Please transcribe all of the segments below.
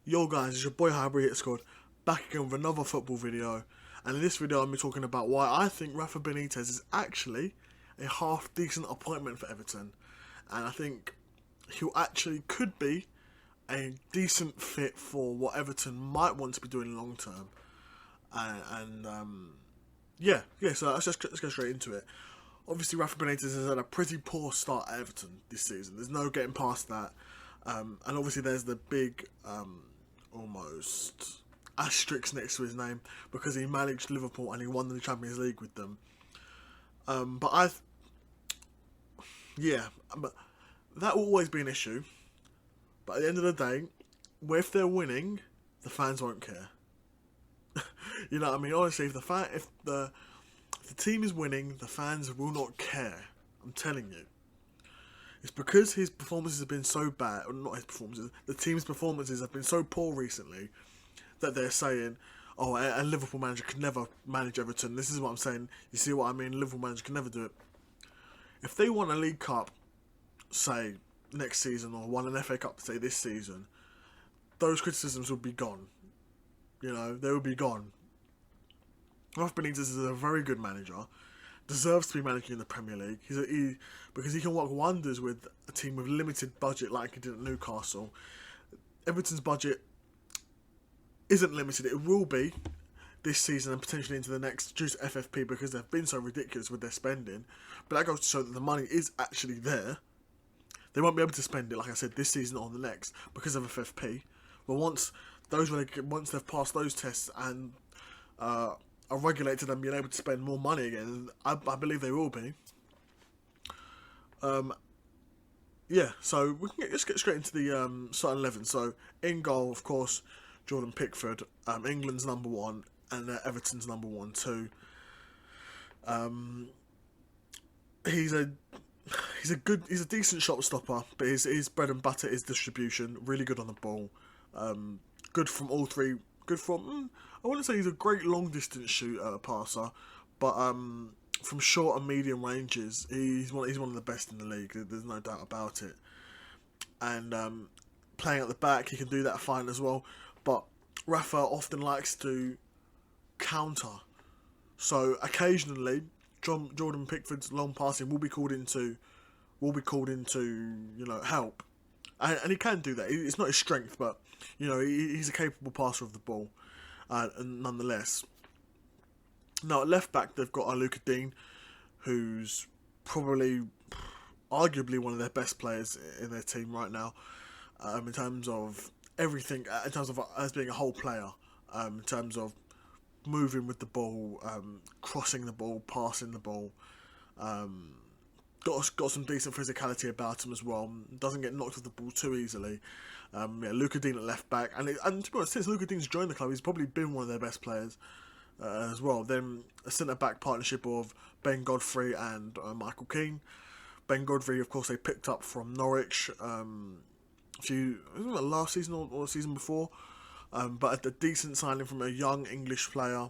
Yo guys, it's your boy Hybrid Hit Squad, back again with another football video. And in this video I'm talking about why I think Rafa Benitez is actually a half decent appointment for Everton. And I think he actually could be a decent fit for what Everton might want to be doing long term. So let's go straight into it. Obviously Rafa Benitez has had a pretty poor start at Everton this season. There's no getting past that. And obviously there's the big almost asterisk next to his name because he managed Liverpool and he won the Champions League with them. But that will always be an issue. But at the end of the day, if they're winning, the fans won't care. You know what I mean? Honestly, if the team is winning, the fans will not care. I'm telling you. It's because his performances have been so bad, or not his performances, the team's performances have been so poor recently that they're saying, oh, a Liverpool manager could never manage Everton. This is what I'm saying. You see what I mean? A Liverpool manager can never do it. If they won a League Cup, say, next season, or won an FA Cup, say, this season, those criticisms would be gone. You know, they would be gone. Rafa Benitez is a very good manager. Deserves to be managing in the Premier League. Because he can work wonders with a team with limited budget like he did at Newcastle. Everton's budget isn't limited. It will be this season and potentially into the next due to FFP because they've been so ridiculous with their spending. But that goes to show that the money is actually there. They won't be able to spend it, like I said, this season or the next because of FFP. But once they've passed those tests and are regulated and being able to spend more money again, I believe they will be. So let's get straight into the starting 11. So in goal, of course, Jordan Pickford, England's number one, and Everton's number 1 too. He's a decent shot stopper, but his bread and butter is distribution. Really good on the ball. Good from all three. Good from I wouldn't say he's a great long distance passer, but from short and medium ranges, he's one of the best in the league. There's no doubt about it. And playing at the back, he can do that fine as well. But Rafa often likes to counter, so occasionally Jordan Pickford's long passing will be called into help, and he can do that. It's not his strength, but he's a capable passer of the ball. And nonetheless, now at left back they've got Luka Dean, who's probably, arguably one of their best players in their team right now, in terms of everything, in terms of as being a whole player, in terms of moving with the ball, crossing the ball, passing the ball. Got some decent physicality about him as well. Doesn't get knocked off the ball too easily. Luka Dean at left back, and to be honest, since Luka Dean's joined the club, he's probably been one of their best players as well. Then a centre back partnership of Ben Godfrey and Michael Keane. Ben Godfrey, of course, they picked up from Norwich last season or the season before, but a decent signing from a young English player,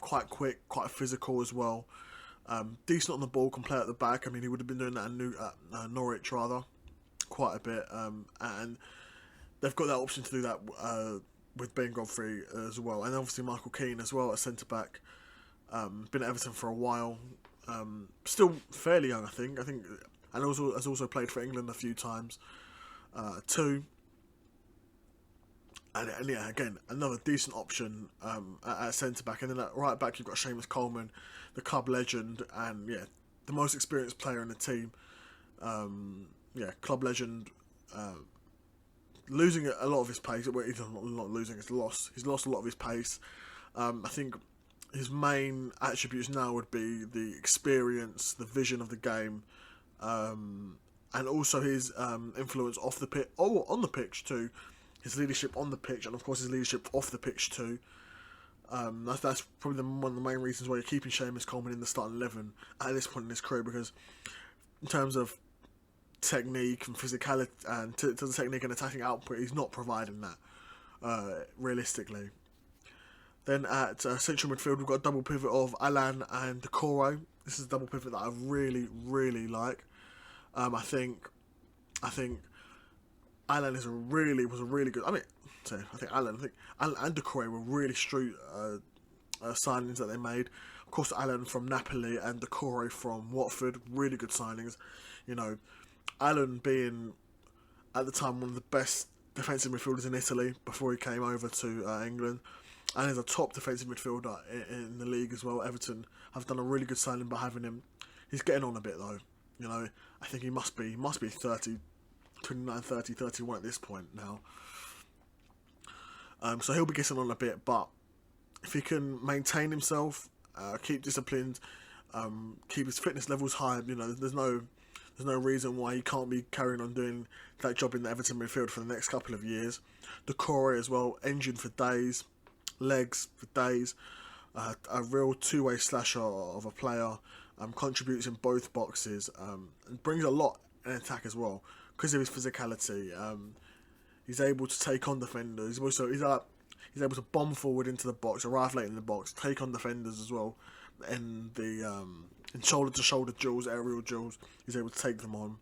quite quick, quite physical as well. Decent on the ball, can play at the back. I mean, he would have been doing that at Norwich rather, quite a bit. And they've got that option to do that with Ben Godfrey as well, and obviously Michael Keane as well at centre back. Been at Everton for a while, still fairly young, I think, and also has also played for England a few times too. And yeah, again, another decent option at centre back, and then at right back you've got Seamus Coleman, the club legend, and the most experienced player in the team. Club legend, losing a lot of his pace. Well, he's not losing; he's lost. He's lost a lot of his pace. I think his main attributes now would be the experience, the vision of the game, and also his influence off the pitch, or on the pitch too. His leadership on the pitch, and of course his leadership off the pitch too. That's probably one of the main reasons why you're keeping Seamus Coleman in the starting 11 at this point in his career, because in terms of technique and physicality and to the technique and attacking output, he's not providing that realistically. Then at central midfield, we've got a double pivot of Alan and Decore. This is a double pivot that I really, really like. I think Alan was a really good. I think Alan and Decore were really straight signings that they made. Of course, Alan from Napoli and Decore from Watford, really good signings. You know, Alan being at the time one of the best defensive midfielders in Italy before he came over to England, and is a top defensive midfielder in the league as well. Everton have done a really good signing by having him. He's getting on a bit though. You know, I think he must be 30, 29, 30, 31 at this point now. So he'll be getting on a bit, but if he can maintain himself, keep disciplined, keep his fitness levels high, you know, there's no reason why he can't be carrying on doing that job in the Everton midfield for the next couple of years. Decore as well, engine for days, legs for days, a real two-way slasher of a player, contributes in both boxes, and brings a lot in attack as well because of his physicality. He's able to take on defenders. He's able to bomb forward into the box, arrive late in the box, take on defenders as well, and in shoulder-to-shoulder duels, aerial duels, he's able to take them on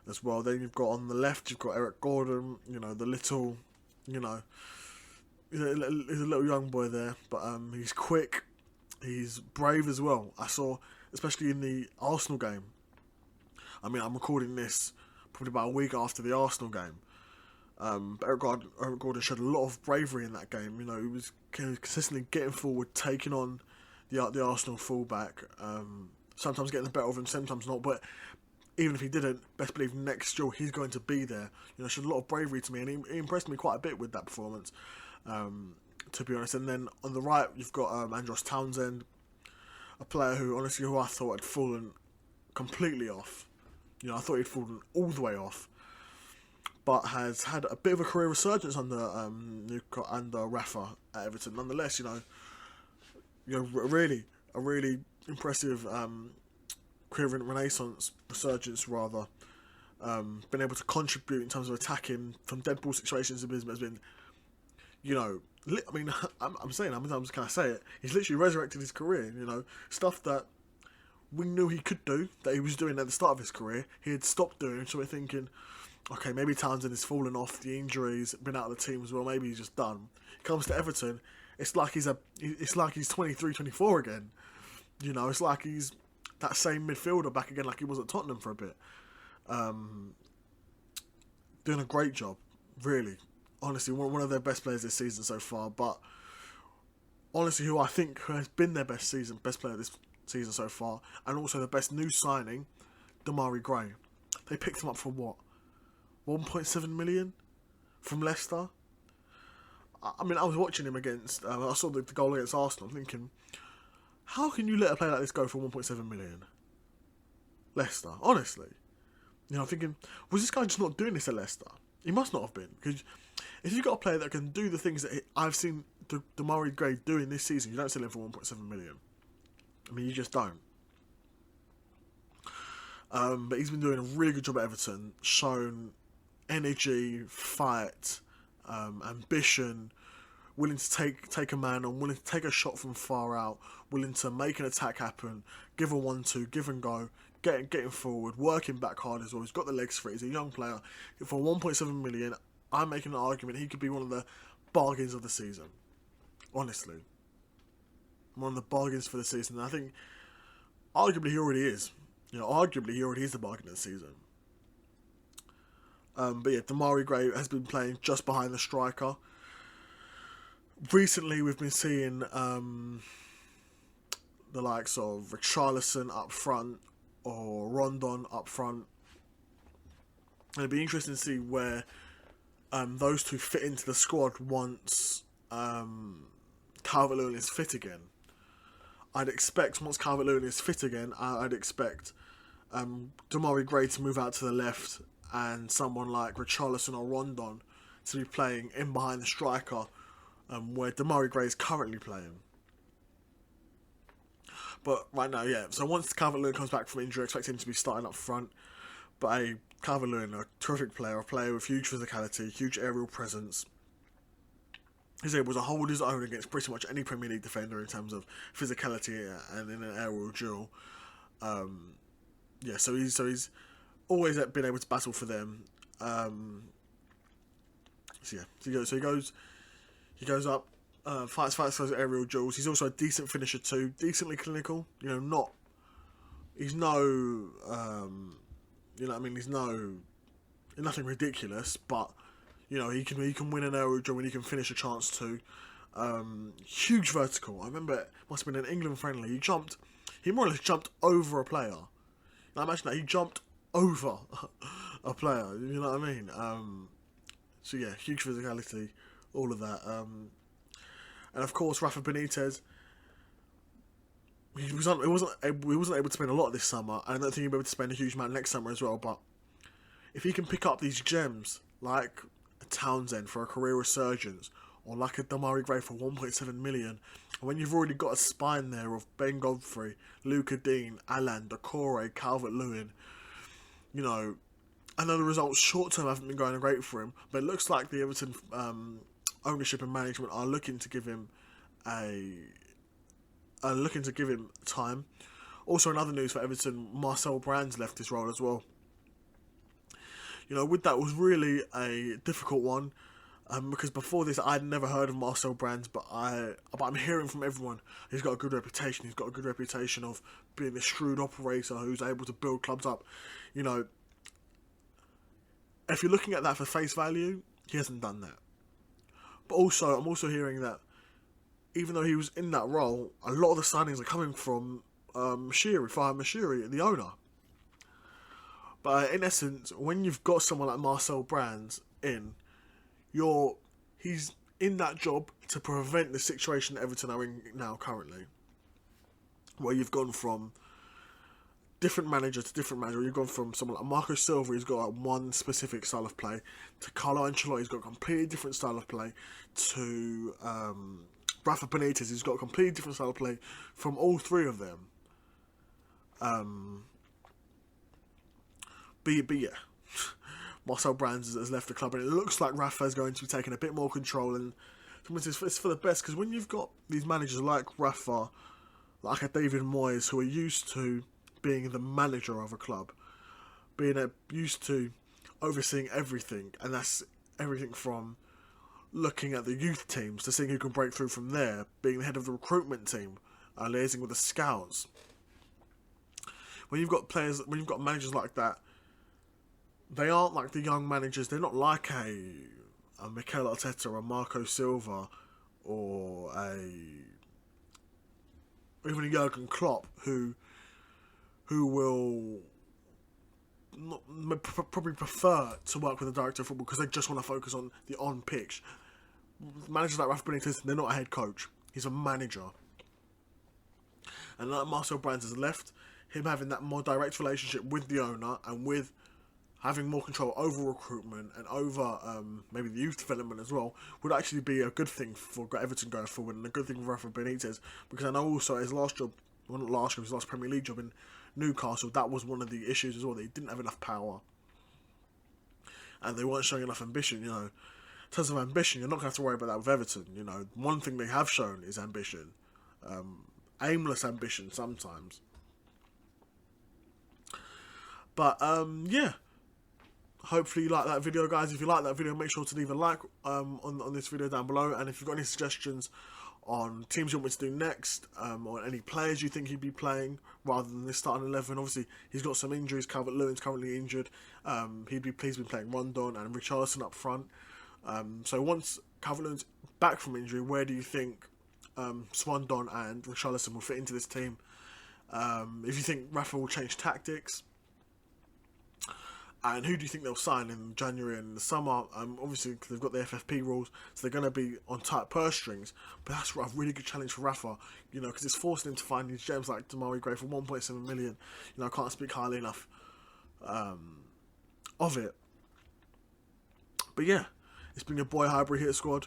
as well. Then you've got on the left, you've got Eric Gordon. You know, the little, you know, he's a little young boy there, but he's quick, he's brave as well. I saw, especially in the Arsenal game. I mean, I'm recording this probably about a week after the Arsenal game. But Eric Gordon showed a lot of bravery in that game. You know, he was consistently getting forward, taking on the Arsenal fullback. Sometimes getting the better of him, sometimes not. But even if he didn't, best believe next year he's going to be there. You know, showed a lot of bravery to me, and he impressed me quite a bit with that performance. To be honest, and then on the right you've got Andros Townsend, a player who I thought had fallen completely off. You know, I thought he'd fallen all the way off, but has had a bit of a career resurgence under Rafa at Everton. Nonetheless, you know, a really impressive career renaissance, resurgence rather. Been able to contribute in terms of attacking from dead ball situations has been, you know, I mean, I'm saying, how many times can I say it? He's literally resurrected his career. You know, stuff that we knew he could do, that he was doing at the start of his career, he had stopped doing. So we're thinking, okay, maybe Townsend has fallen off, the injuries, been out of the team as well, maybe he's just done. He comes to Everton, it's like he's 23, 24 again. You know, it's like he's that same midfielder back again, like he was at Tottenham for a bit. Doing a great job, really. Honestly, one of their best players this season so far, but honestly, who I think has been their best player this season so far, and also the best new signing, Demarai Gray. They picked him up for what? 1.7 million from Leicester. I mean, I was watching him against. I saw the goal against Arsenal, thinking, how can you let a player like this go for 1.7 million? Leicester, honestly, you know, I'm thinking, was this guy just not doing this at Leicester? He must not have been, because if you've got a player that can do the things that I've seen Demarai Gray doing this season, you don't sell him for 1.7 million. I mean, you just don't. But he's been doing a really good job at Everton, shown energy, fight, ambition, willing to take a man on, willing to take a shot from far out, willing to make an attack happen, give a 1-2, give and go, getting forward, working back hard as well. He's got the legs for it. He's a young player. For 1.7 million, I'm making an argument he could be one of the bargains of the season. Honestly, one of the bargains for the season. And I think arguably he already is. You know, arguably he already is the bargain of the season. But yeah, Demarai Gray has been playing just behind the striker. Recently, we've been seeing the likes of Richarlison up front or Rondon up front. And it'd be interesting to see where those two fit into the squad once Calvert-Lewin is fit again. I'd expect once Calvert-Lewin is fit again, I'd expect Demarai Gray to move out to the left and someone like Richarlison or Rondon to be playing in behind the striker, where Demarai Gray is currently playing. But right now, yeah. So once Calvert-Lewin comes back from injury, I expect him to be starting up front. But Calvert-Lewin, a terrific player, a player with huge physicality, huge aerial presence. He's able to hold his own against pretty much any Premier League defender in terms of physicality and in an aerial duel. So he's always been able to battle for them. He goes up, fights those aerial duels. He's also a decent finisher too, decently clinical. He's no, he's nothing ridiculous, but he can win an aerial duel and he can finish a chance too. Huge vertical. I remember it must have been an England friendly. He more or less jumped over a player. Now imagine that, he jumped over a player. You know what I mean? Huge physicality, all of that. And of course, Rafa Benitez. He wasn't able to spend a lot this summer. I don't think he'll be able to spend a huge amount next summer as well. But if he can pick up these gems like a Townsend for a career resurgence, or like a Damari Gray for 1.7 million, and when you've already got a spine there of Ben Godfrey, Luca Dean, Alan, Decore, Calvert-Lewin, I know the results short term haven't been going great for him, but it looks like the Everton ownership and management are looking to give him time. Also, in other news for Everton, Marcel Brands left his role as well. With that was really a difficult one, because before this I'd never heard of Marcel Brands, but I'm hearing from everyone he's got a good reputation. He's got a good reputation of being a shrewd operator who's able to build clubs up. If you're looking at that for face value, he hasn't done that. But also, I'm also hearing that even though he was in that role, a lot of the signings are coming from Fahad Mashiri, the owner. But in essence, when you've got someone like Marcel Brands he's in that job to prevent the situation that Everton are in now currently, where you've gone from different manager to different manager. You've gone from someone like Marco Silva, who's got one specific style of play, to Carlo Ancelotti, who's got a completely different style of play, to Rafa Benitez, who's got a completely different style of play from all three of them. But yeah, Marcel Brands has left the club, and it looks like Rafa is going to be taking a bit more control, and it's for the best, because when you've got these managers like Rafa, like a David Moyes, who are used to being the manager of a club, being used to overseeing everything, and that's everything from looking at the youth teams to seeing who can break through from there, being the head of the recruitment team, liaising with the scouts. When you've got managers like that, they aren't like the young managers. They're not like a Mikel Arteta or a Marco Silva or even a Jurgen Klopp who will probably prefer to work with a director of football because they just want to focus on the on-pitch. Managers like Rafa Benitez, they're not a head coach. He's a manager. And like Marcel Brands has left, him having that more direct relationship with the owner and with having more control over recruitment and over maybe the youth development as well would actually be a good thing for Everton going forward, and a good thing for Rafa Benitez, because I know also his last Premier League job in Newcastle, that was one of the issues as well. They didn't have enough power and they weren't showing enough ambition. In terms of ambition, you're not going to have to worry about that with Everton. One thing they have shown is ambition, aimless ambition sometimes. But hopefully you like that video, guys. If you like that video, make sure to leave a like on this video down below, and if you've got any suggestions on teams you want me to do next, or any players you think he'd be playing rather than this starting 11. Obviously, he's got some injuries. Calvert-Lewin's currently injured. He'd be pleased with playing Rondon and Richarlison up front. So once Calvert-Lewin's back from injury, where do you think Swandon and Richarlison will fit into this team? If you think Rafa will change tactics, and who do you think they'll sign in January and the summer? Obviously, because they've got the FFP rules, so they're going to be on tight purse strings. But that's a really good challenge for Rafa, because it's forcing him to find these gems like Damari Gray for 1.7 million. I can't speak highly enough of it. But yeah, it's been your boy Highbury Hit Squad,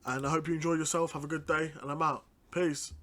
and I hope you enjoyed yourself. Have a good day, and I'm out. Peace.